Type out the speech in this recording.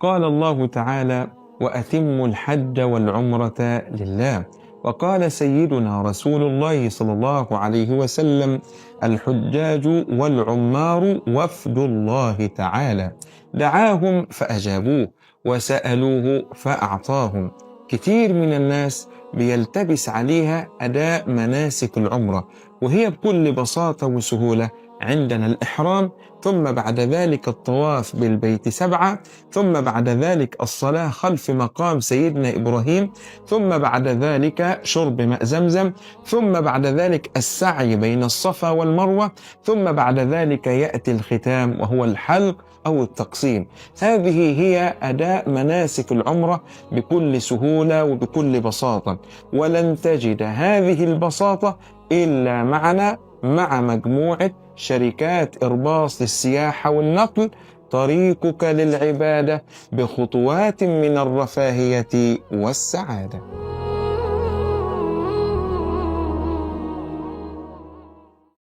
قال الله تعالى: وأتموا الحج والعمرة لله. وقال سيدنا رسول الله صلى الله عليه وسلم: الحجاج والعمار وفد الله تعالى، دعاهم فأجابوه وسألوه فأعطاهم. كتير من الناس بيلتبس عليها أداء مناسك العمرة، وهي بكل بساطة وسهولة عندنا الإحرام، ثم بعد ذلك الطواف بالبيت 7، ثم بعد ذلك الصلاة خلف مقام سيدنا إبراهيم، ثم بعد ذلك شرب ماء زمزم، ثم بعد ذلك السعي بين الصفا والمروة، ثم بعد ذلك يأتي الختام وهو الحلق أو التقسيم. هذه هي أداء مناسك العمرة بكل سهولة وبكل بساطة، ولن تجد هذه البساطة إلا معنا، مع مجموعة شركات إرباص للسياحة والنقل، طريقك للعبادة بخطوات من الرفاهية والسعادة.